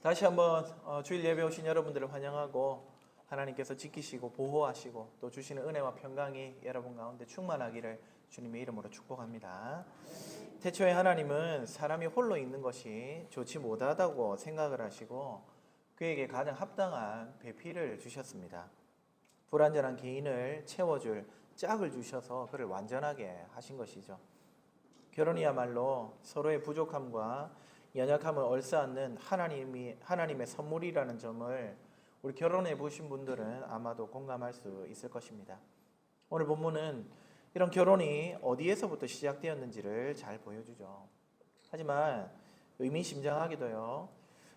다시 한번 주일 예배 오신 여러분들을 환영하고 하나님께서 지키시고 보호하시고 또 주시는 은혜와 평강이 여러분 가운데 충만하기를 주님의 이름으로 축복합니다. 태초에 하나님은 사람이 홀로 있는 것이 좋지 못하다고 생각을 하시고 그에게 가장 합당한 배필을 주셨습니다. 불완전한 개인을 채워줄 짝을 주셔서 그를 완전하게 하신 것이죠. 결혼이야말로 서로의 부족함과 연약함을 얼싸안는 하나님의 선물이라는 점을 우리 결혼해 보신 분들은 아마도 공감할 수 있을 것입니다. 오늘 본문은 이런 결혼이 어디에서부터 시작되었는지를 잘 보여주죠. 하지만 의미심장하게도요,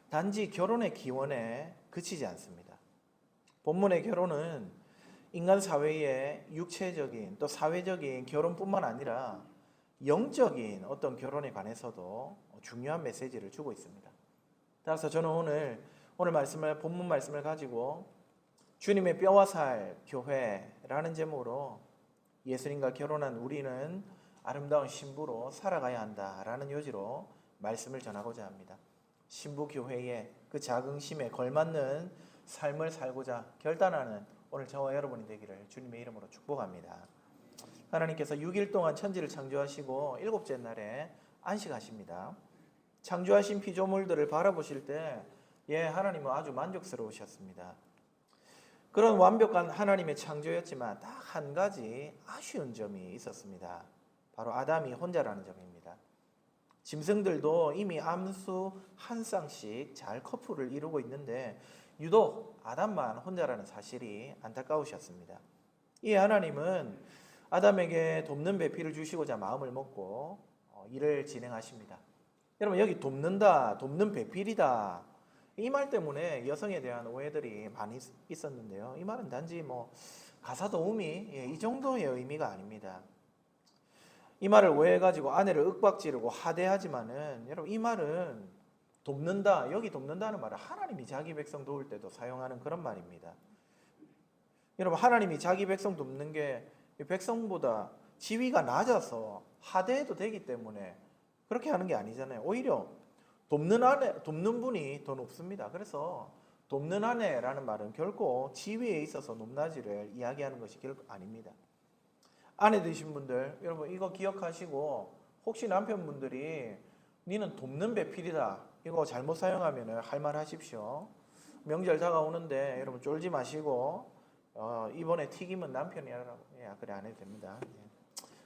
단지 결혼의 기원에 그치지 않습니다. 본문의 결혼은 인간 사회의 육체적인 또 사회적인 결혼뿐만 아니라 영적인 어떤 결혼에 관해서도 중요한 메시지를 주고 있습니다. 따라서 저는 오늘 본문 말씀을 가지고 주님의 뼈와 살 교회라는 제목으로 예수님과 결혼한 우리는 아름다운 신부로 살아가야 한다라는 요지로 말씀을 전하고자 합니다. 신부 교회의 그 자긍심에 걸맞는 삶을 살고자 결단하는 오늘 저와 여러분이 되기를 주님의 이름으로 축복합니다. 하나님께서 6일 동안 천지를 창조하시고 일곱째 날에 안식하십니다. 창조하신 피조물들을 바라보실 때 하나님은 아주 만족스러우셨습니다. 그런 완벽한 하나님의 창조였지만 딱 한 가지 아쉬운 점이 있었습니다. 바로 아담이 혼자라는 점입니다. 짐승들도 이미 암수 한 쌍씩 잘 커플을 이루고 있는데 유독 아담만 혼자라는 사실이 안타까우셨습니다. 이에 하나님은 아담에게 돕는 배필을 주시고자 마음을 먹고 일을 진행하십니다. 여러분, 여기 돕는다, 돕는 배필이다, 이 말 때문에 여성에 대한 오해들이 많이 있었는데요. 이 말은 단지 가사 도우미 이 정도의 의미가 아닙니다. 이 말을 오해해가지고 아내를 윽박지르고 하대하지만은 여러분, 이 말은 돕는다, 여기 돕는다는 말은 하나님이 자기 백성 도울 때도 사용하는 그런 말입니다. 여러분, 하나님이 자기 백성 돕는 게 백성보다 지위가 낮아서 하대해도 되기 때문에 그렇게 하는 게 아니잖아요. 오히려 돕는 분이 더 높습니다. 그래서 돕는 아내라는 말은 결코 지위에 있어서 높낮이를 이야기하는 것이 결코 아닙니다. 아내 되신 분들, 여러분 이거 기억하시고 혹시 남편분들이 니는 돕는 배필이다, 이거 잘못 사용하면 할 말 하십시오. 명절 다가오는데 여러분 쫄지 마시고 이번에 튀김은 남편이라고 그래 안 해도 됩니다.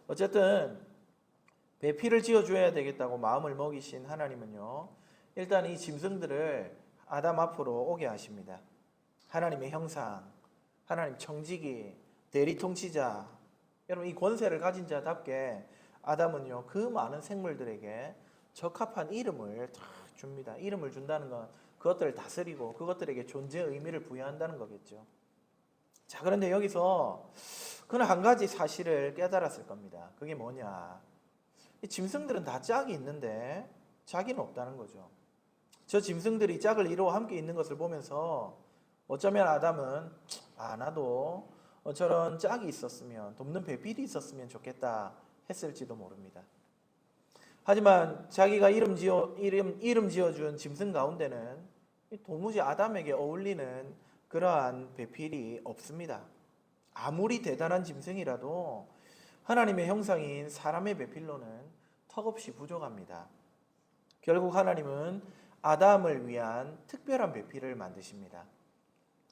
어쨌든 배필을 지어줘야 되겠다고 마음을 먹이신 하나님은요, 일단 이 짐승들을 아담 앞으로 오게 하십니다. 하나님의 형상, 하나님 청지기, 대리통치자, 여러분 이 권세를 가진 자답게 아담은요 그 많은 생물들에게 적합한 이름을 다 줍니다. 이름을 준다는 건 그것들을 다스리고 그것들에게 존재의 의미를 부여한다는 거겠죠. 자, 그런데 여기서 그는 한 가지 사실을 깨달았을 겁니다. 그게 뭐냐? 이 짐승들은 다 짝이 있는데 자기는 없다는 거죠. 저 짐승들이 짝을 이루어 함께 있는 것을 보면서 어쩌면 아담은 나도 저런 짝이 있었으면, 돕는 배필이 있었으면 좋겠다 했을지도 모릅니다. 하지만 자기가 이름 지어준 짐승 가운데는 도무지 아담에게 어울리는 그러한 배필이 없습니다. 아무리 대단한 짐승이라도 하나님의 형상인 사람의 배필로는 턱없이 부족합니다. 결국 하나님은 아담을 위한 특별한 배필을 만드십니다.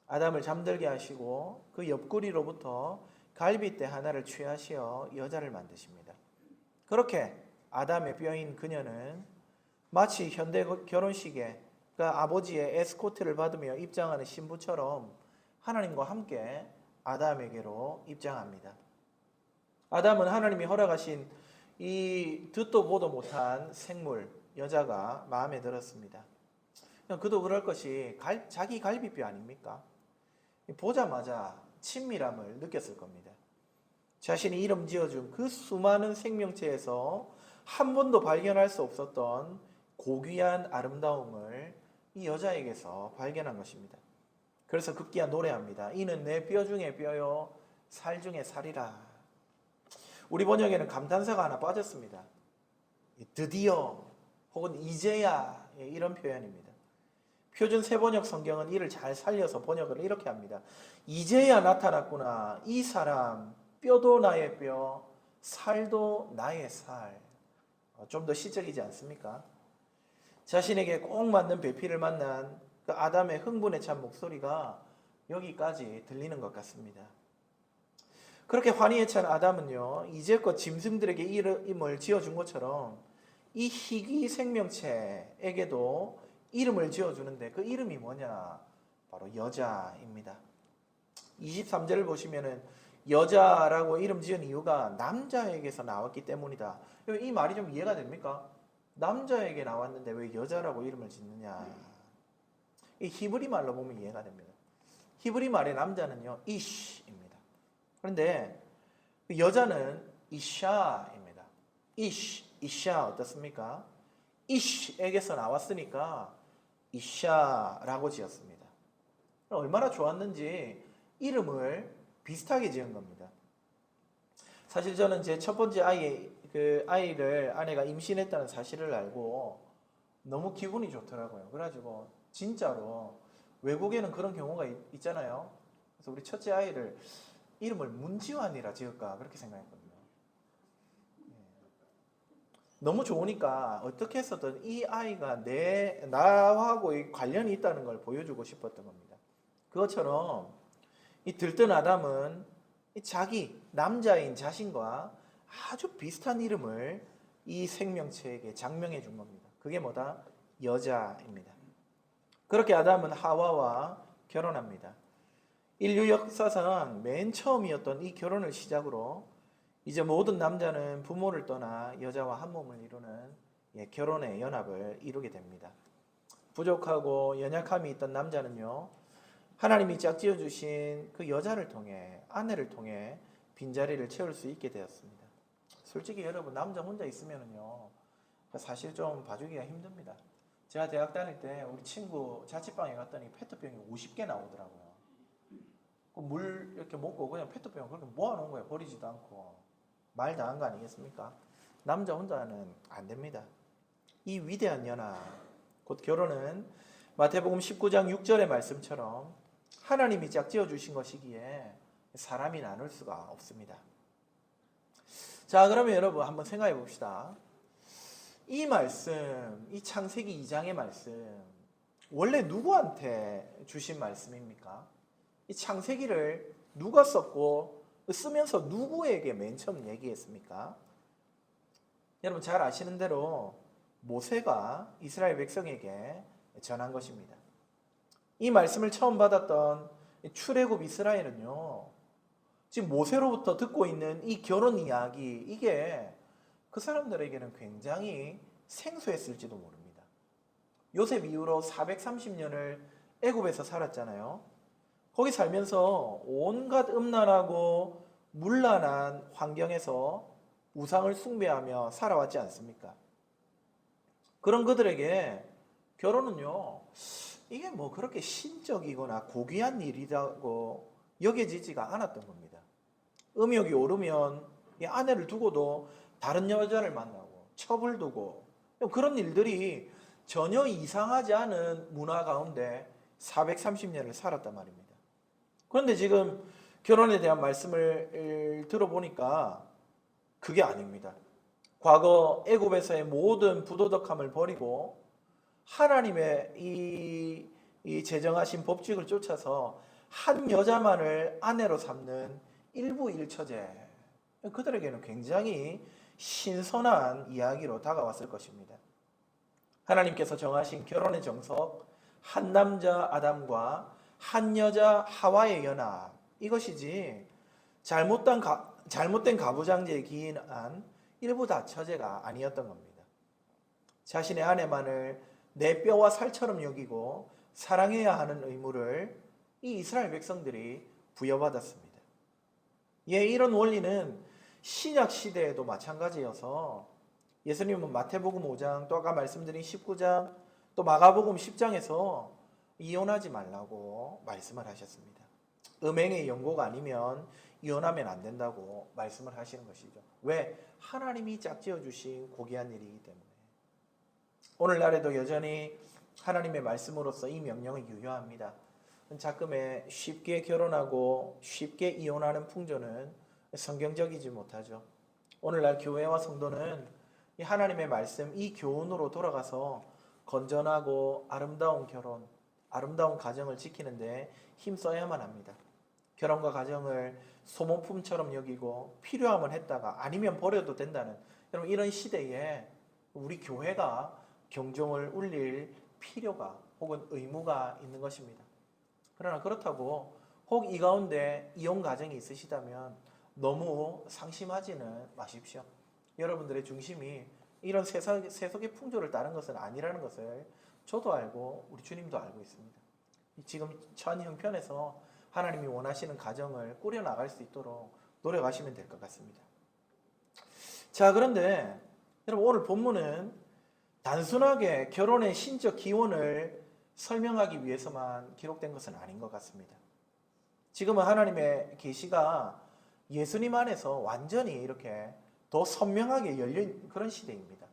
아담을 잠들게 하시고 그 옆구리로부터 갈빗대 하나를 취하시어 여자를 만드십니다. 그렇게 아담의 뼈인 그녀는 마치 현대 결혼식에 아버지의 에스코트를 받으며 입장하는 신부처럼 하나님과 함께 아담에게로 입장합니다. 아담은 하나님이 허락하신 이 듣도 보도 못한 생물 여자가 마음에 들었습니다. 그도 그럴 것이 자기 갈비뼈 아닙니까? 보자마자 친밀함을 느꼈을 겁니다. 자신이 이름 지어준 그 수많은 생명체에서 한 번도 발견할 수 없었던 고귀한 아름다움을 이 여자에게서 발견한 것입니다. 그래서 급기야 노래합니다. 이는 내 뼈 중에 뼈요 살 중에 살이라. 우리 번역에는 감탄사가 하나 빠졌습니다. 드디어 혹은 이제야 이런 표현입니다. 표준 세번역 성경은 이를 잘 살려서 번역을 이렇게 합니다. 이제야 나타났구나. 이 사람 뼈도 나의 뼈, 살도 나의 살. 좀 더 시적이지 않습니까? 자신에게 꼭 맞는 배필을 만난 그 아담의 흥분에 찬 목소리가 여기까지 들리는 것 같습니다. 그렇게 환희에 찬 아담은요, 이제껏 짐승들에게 이름을 지어준 것처럼 이 희귀 생명체에게도 이름을 지어주는데 그 이름이 뭐냐? 바로 여자입니다. 23절을 보시면은 여자라고 이름 지은 이유가 남자에게서 나왔기 때문이다. 이 말이 좀 이해가 됩니까? 남자에게 나왔는데 왜 여자라고 이름을 짓느냐? 이 히브리 말로 보면 이해가 됩니다. 히브리 말의 남자는요, 이시입니다. 그런데 여자는 이샤입니다. 이샤 어떻습니까? 이시에게서 나왔으니까 이샤라고 지었습니다. 얼마나 좋았는지 이름을 비슷하게 지은 겁니다. 사실 저는 제 첫 번째 아이를 아내가 임신했다는 사실을 알고 너무 기분이 좋더라고요. 그래가지고 진짜로 외국에는 그런 경우가 있잖아요. 그래서 우리 첫째 아이를 이름을 문지환이라 지을까 그렇게 생각했거든요. 너무 좋으니까 어떻게 해서든 이 아이가 나하고 관련이 있다는 걸 보여주고 싶었던 겁니다. 그것처럼 이 들뜬 아담은 자기 남자인 자신과 아주 비슷한 이름을 이 생명체에게 장명해 준 겁니다. 그게 뭐다? 여자입니다. 그렇게 아담은 하와와 결혼합니다. 인류 역사상 맨 처음이었던 이 결혼을 시작으로 이제 모든 남자는 부모를 떠나 여자와 한 몸을 이루는 결혼의 연합을 이루게 됩니다. 부족하고 연약함이 있던 남자는요, 하나님이 짝지어 주신 그 여자를 통해, 아내를 통해 빈자리를 채울 수 있게 되었습니다. 솔직히 여러분, 남자 혼자 있으면은요, 사실 좀 봐주기가 힘듭니다. 제가 대학 다닐 때 우리 친구 자취방에 갔더니 페트병이 50개 나오더라고요. 물 이렇게 먹고 그냥 페트병 그렇게 모아놓은 거예요. 버리지도 않고. 말 당한 거 아니겠습니까? 남자 혼자는 안 됩니다. 이 위대한 연합, 곧 결혼은 마태복음 19장 6절의 말씀처럼 하나님이 짝지어 주신 것이기에 사람이 나눌 수가 없습니다. 자, 그러면 여러분 한번 생각해 봅시다. 이 말씀, 이 창세기 2장의 말씀, 원래 누구한테 주신 말씀입니까? 이 창세기를 누가 썼고 쓰면서 누구에게 맨 처음 얘기했습니까? 여러분 잘 아시는 대로 모세가 이스라엘 백성에게 전한 것입니다. 이 말씀을 처음 받았던 출애굽 이스라엘은요, 지금 모세로부터 듣고 있는 이 결혼 이야기, 이게 그 사람들에게는 굉장히 생소했을지도 모릅니다. 요셉 이후로 430년을 애굽에서 살았잖아요. 거기 살면서 온갖 음란하고 문란한 환경에서 우상을 숭배하며 살아왔지 않습니까? 그런 그들에게 결혼은요, 이게 뭐 그렇게 신적이거나 고귀한 일이라고 여겨지지가 않았던 겁니다. 음욕이 오르면 이 아내를 두고도 다른 여자를 만나고 첩을 두고 그런 일들이 전혀 이상하지 않은 문화 가운데 430년을 살았단 말입니다. 그런데 지금 결혼에 대한 말씀을 들어보니까 그게 아닙니다. 과거 애굽에서의 모든 부도덕함을 버리고 하나님의 이 제정하신 법칙을 쫓아서 한 여자만을 아내로 삼는 일부일처제, 그들에게는 굉장히 신선한 이야기로 다가왔을 것입니다. 하나님께서 정하신 결혼의 정석, 한 남자 아담과 한 여자 하와의 연합, 이것이지 잘못된 가부장제에 기인한 일부 다처제가 아니었던 겁니다. 자신의 아내만을 내 뼈와 살처럼 여기고 사랑해야 하는 의무를 이 이스라엘 백성들이 부여받았습니다. 이런 원리는 신약 시대에도 마찬가지여서 예수님은 마태복음 5장, 또 아까 말씀드린 19장, 또 마가복음 10장에서 이혼하지 말라고 말씀을 하셨습니다. 음행의 연고가 아니면 이혼하면 안 된다고 말씀을 하시는 것이죠. 왜? 하나님이 짝지어 주신 고귀한 일이기 때문에. 오늘날에도 여전히 하나님의 말씀으로서 이 명령은 유효합니다. 자금에 쉽게 결혼하고 쉽게 이혼하는 풍조는 성경적이지 못하죠. 오늘날 교회와 성도는 이 하나님의 말씀, 이 교훈으로 돌아가서 건전하고 아름다운 결혼, 아름다운 가정을 지키는데 힘써야만 합니다. 결혼과 가정을 소모품처럼 여기고 필요하면 했다가 아니면 버려도 된다는 여러분 이런 시대에 우리 교회가 경종을 울릴 필요가 혹은 의무가 있는 것입니다. 그러나 그렇다고 혹 이 가운데 이혼 가정이 있으시다면 너무 상심하지는 마십시오. 여러분들의 중심이 이런 세속의 풍조를 따른 것은 아니라는 것을 저도 알고 우리 주님도 알고 있습니다. 지금 현 형편에서 하나님이 원하시는 가정을 꾸려나갈 수 있도록 노력하시면 될 것 같습니다. 자, 그런데 여러분 오늘 본문은 단순하게 결혼의 신적 기원을 설명하기 위해서만 기록된 것은 아닌 것 같습니다. 지금은 하나님의 계시가 예수님 안에서 완전히 이렇게 더 선명하게 열린 그런 시대입니다.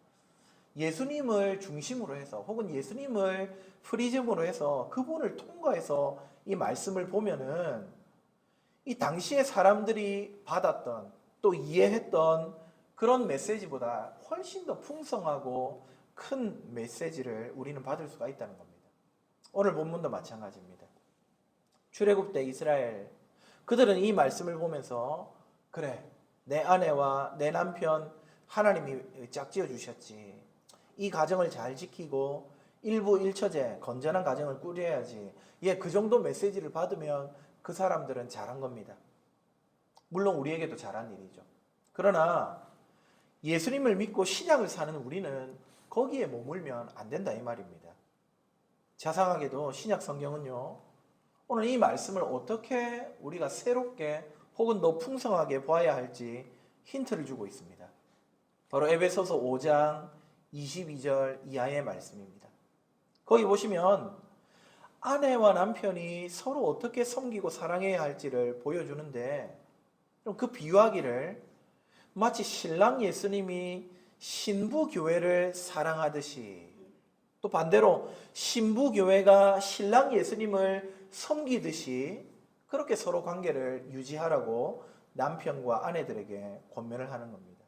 예수님을 중심으로 해서 혹은 예수님을 프리즘으로 해서 그분을 통과해서 이 말씀을 보면은 이 당시에 사람들이 받았던 또 이해했던 그런 메시지보다 훨씬 더 풍성하고 큰 메시지를 우리는 받을 수가 있다는 겁니다. 오늘 본문도 마찬가지입니다. 출애굽 때 이스라엘 그들은 이 말씀을 보면서 그래 내 아내와 내 남편 하나님이 짝지어 주셨지. 이 가정을 잘 지키고 일부일처제 건전한 가정을 꾸려야지. 그 정도 메시지를 받으면 그 사람들은 잘한 겁니다. 물론 우리에게도 잘한 일이죠. 그러나 예수님을 믿고 신약을 사는 우리는 거기에 머물면 안 된다 이 말입니다. 자상하게도 신약 성경은요. 오늘 이 말씀을 어떻게 우리가 새롭게 혹은 더 풍성하게 봐야 할지 힌트를 주고 있습니다. 바로 에베소서 5장 22절 이하의 말씀입니다. 거기 보시면 아내와 남편이 서로 어떻게 섬기고 사랑해야 할지를 보여주는데 그 비유하기를 마치 신랑 예수님이 신부 교회를 사랑하듯이 또 반대로 신부 교회가 신랑 예수님을 섬기듯이 그렇게 서로 관계를 유지하라고 남편과 아내들에게 권면을 하는 겁니다.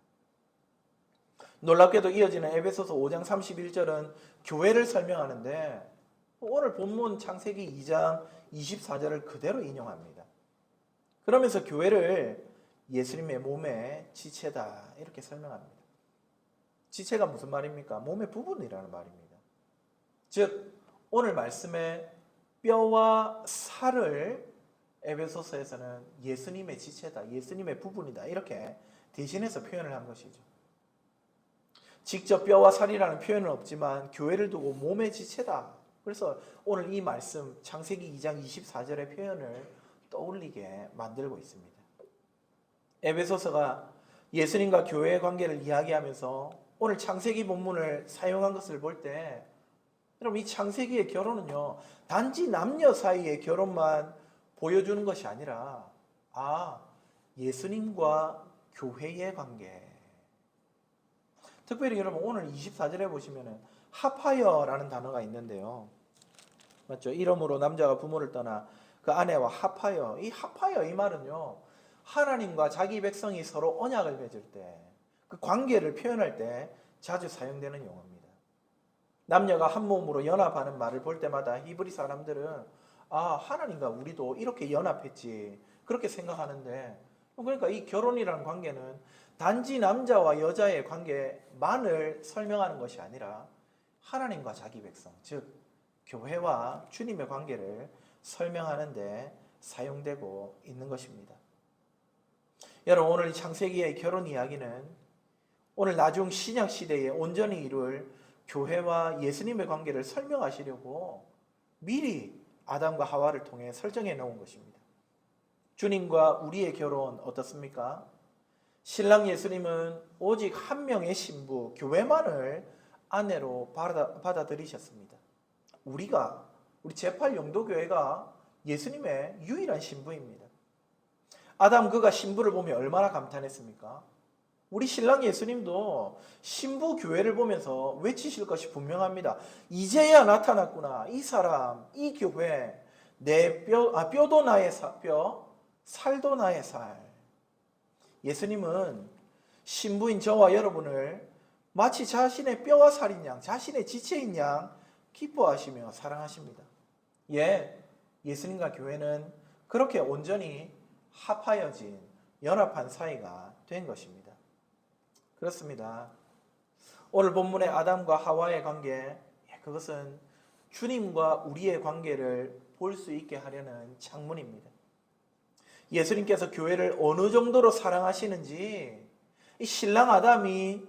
놀랍게도 이어지는 에베소서 5장 31절은 교회를 설명하는데 오늘 본문 창세기 2장 24절을 그대로 인용합니다. 그러면서 교회를 예수님의 몸의 지체다 이렇게 설명합니다. 지체가 무슨 말입니까? 몸의 부분이라는 말입니다. 즉 오늘 말씀의 뼈와 살을 에베소서에서는 예수님의 지체다, 예수님의 부분이다 이렇게 대신해서 표현을 한 것이죠. 직접 뼈와 살이라는 표현은 없지만 교회를 두고 몸의 지체다. 그래서 오늘 이 말씀 창세기 2장 24절의 표현을 떠올리게 만들고 있습니다. 에베소서가 예수님과 교회의 관계를 이야기하면서 오늘 창세기 본문을 사용한 것을 볼 때 여러분 이 창세기의 결혼은요 단지 남녀 사이의 결혼만 보여주는 것이 아니라 예수님과 교회의 관계. 특별히 여러분 오늘 24절에 보시면은 합하여라는 단어가 있는데요. 맞죠? 이러므로 남자가 부모를 떠나 그 아내와 합하여. 이 합하여 이 말은요. 하나님과 자기 백성이 서로 언약을 맺을 때 그 관계를 표현할 때 자주 사용되는 용어입니다. 남녀가 한 몸으로 연합하는 말을 볼 때마다 히브리 사람들은 하나님과 우리도 이렇게 연합했지 그렇게 생각하는데 그러니까 이 결혼이라는 관계는 단지 남자와 여자의 관계만을 설명하는 것이 아니라 하나님과 자기 백성, 즉 교회와 주님의 관계를 설명하는 데 사용되고 있는 것입니다. 여러분 오늘 창세기의 결혼 이야기는 오늘 나중 신약 시대에 온전히 이룰 교회와 예수님의 관계를 설명하시려고 미리 아담과 하와를 통해 설정해 놓은 것입니다. 주님과 우리의 결혼 어떻습니까? 신랑 예수님은 오직 한 명의 신부, 교회만을 아내로 받아들이셨습니다. 우리 제8영도교회가 예수님의 유일한 신부입니다. 아담 그가 신부를 보며 얼마나 감탄했습니까? 우리 신랑 예수님도 신부 교회를 보면서 외치실 것이 분명합니다. 이제야 나타났구나. 이 사람, 이 교회, 내 뼈도 나의 뼈, 살도 나의 살. 예수님은 신부인 저와 여러분을 마치 자신의 뼈와 살인 양, 자신의 지체인 양 기뻐하시며 사랑하십니다. 예수님과 교회는 그렇게 온전히 합하여진 연합한 사이가 된 것입니다. 그렇습니다. 오늘 본문의 아담과 하와의 관계, 그것은 주님과 우리의 관계를 볼 수 있게 하려는 창문입니다. 예수님께서 교회를 어느 정도로 사랑하시는지 이 신랑 아담이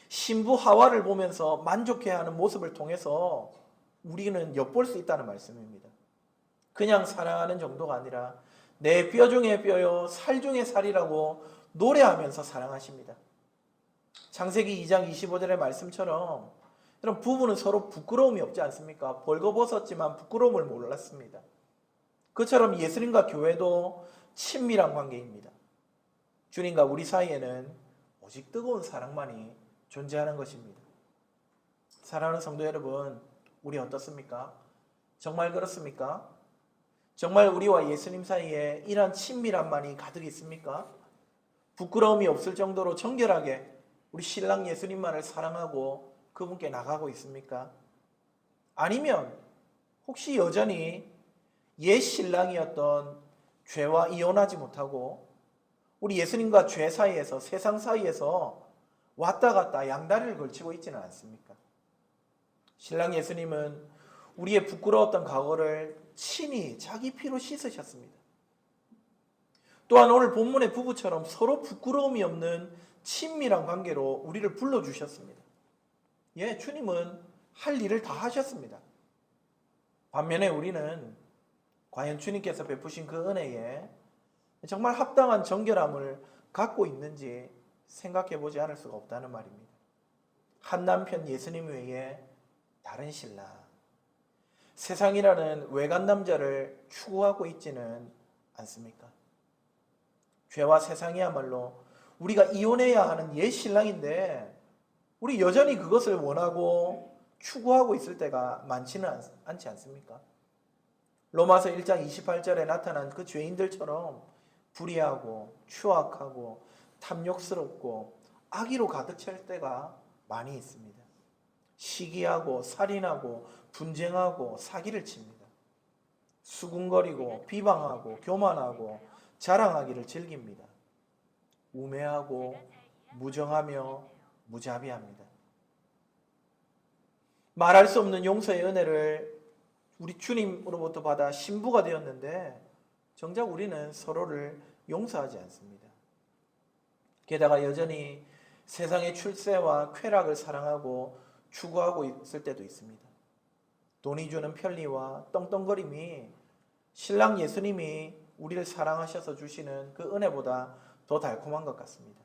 신부 하와를 보면서 만족해하는 모습을 통해서 우리는 엿볼 수 있다는 말씀입니다. 그냥 사랑하는 정도가 아니라 내 뼈 중에 뼈요 살 중에 살이라고 노래하면서 사랑하십니다. 창세기 2장 25절의 말씀처럼 여러분, 부부는 서로 부끄러움이 없지 않습니까? 벌거벗었지만 부끄러움을 몰랐습니다. 그처럼 예수님과 교회도 친밀한 관계입니다. 주님과 우리 사이에는 오직 뜨거운 사랑만이 존재하는 것입니다. 사랑하는 성도 여러분, 우리 어떻습니까? 정말 그렇습니까? 정말 우리와 예수님 사이에 이러한 친밀함만이 가득 있습니까? 부끄러움이 없을 정도로 정결하게 우리 신랑 예수님만을 사랑하고 그분께 나가고 있습니까? 아니면 혹시 여전히 옛 신랑이었던 죄와 이혼하지 못하고 우리 예수님과 죄 사이에서, 세상 사이에서 왔다 갔다 양다리를 걸치고 있지는 않습니까? 신랑 예수님은 우리의 부끄러웠던 과거를 친히 자기 피로 씻으셨습니다. 또한 오늘 본문의 부부처럼 서로 부끄러움이 없는 친밀한 관계로 우리를 불러주셨습니다. 주님은 할 일을 다 하셨습니다. 반면에 우리는 과연 주님께서 베푸신 그 은혜에 정말 합당한 정결함을 갖고 있는지 생각해 보지 않을 수가 없다는 말입니다. 한 남편 예수님 외에 다른 신랑, 세상이라는 외간 남자를 추구하고 있지는 않습니까? 죄와 세상이야말로 우리가 이혼해야 하는 옛 신랑인데 우리 여전히 그것을 원하고 추구하고 있을 때가 많지는 않지 않습니까? 로마서 1장 28절에 나타난 그 죄인들처럼 불의하고 추악하고 탐욕스럽고 악의로 가득 찰 때가 많이 있습니다. 시기하고 살인하고 분쟁하고 사기를 칩니다. 수군거리고 비방하고 교만하고 자랑하기를 즐깁니다. 우매하고 무정하며 무자비합니다. 말할 수 없는 용서의 은혜를 우리 주님으로부터 받아 신부가 되었는데 정작 우리는 서로를 용서하지 않습니다. 게다가 여전히 세상의 출세와 쾌락을 사랑하고 추구하고 있을 때도 있습니다. 돈이 주는 편리와 떵떵거림이 신랑 예수님이 우리를 사랑하셔서 주시는 그 은혜보다 더 달콤한 것 같습니다.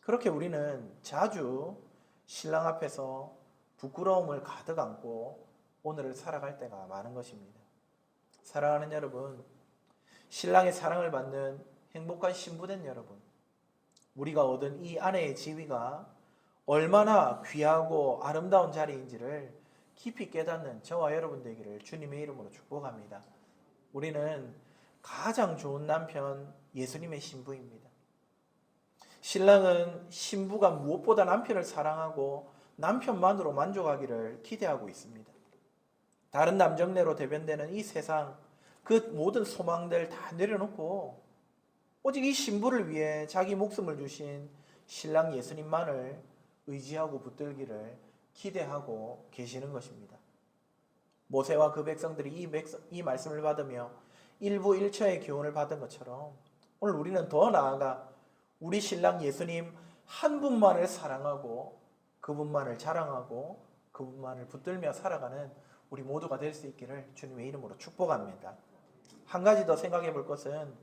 그렇게 우리는 자주 신랑 앞에서 부끄러움을 가득 안고 오늘을 살아갈 때가 많은 것입니다. 사랑하는 여러분, 신랑의 사랑을 받는 행복한 신부된 여러분, 우리가 얻은 이 아내의 지위가 얼마나 귀하고 아름다운 자리인지를 깊이 깨닫는 저와 여러분 되기를 주님의 이름으로 축복합니다. 우리는 가장 좋은 남편 예수님의 신부입니다. 신랑은 신부가 무엇보다 남편을 사랑하고 남편만으로 만족하기를 기대하고 있습니다. 다른 남정네로 대변되는 이 세상 그 모든 소망들 다 내려놓고 오직 이 신부를 위해 자기 목숨을 주신 신랑 예수님만을 의지하고 붙들기를 기대하고 계시는 것입니다. 모세와 그 백성들이 이 말씀을 받으며 일부 일처의 교훈을 받은 것처럼 오늘 우리는 더 나아가 우리 신랑 예수님 한 분만을 사랑하고 그분만을 자랑하고 그분만을 붙들며 살아가는 우리 모두가 될 수 있기를 주님의 이름으로 축복합니다. 한 가지 더 생각해 볼 것은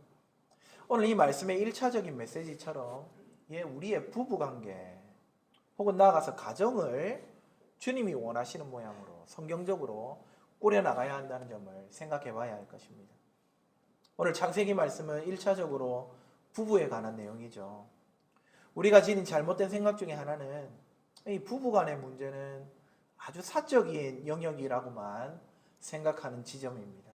오늘 이 말씀의 1차적인 메시지처럼 우리의 부부관계 혹은 나아가서 가정을 주님이 원하시는 모양으로 성경적으로 꾸려나가야 한다는 점을 생각해 봐야 할 것입니다. 오늘 창세기 말씀은 1차적으로 부부에 관한 내용이죠. 우리가 지닌 잘못된 생각 중에 하나는 이 부부간의 문제는 아주 사적인 영역이라고만 생각하는 지점입니다.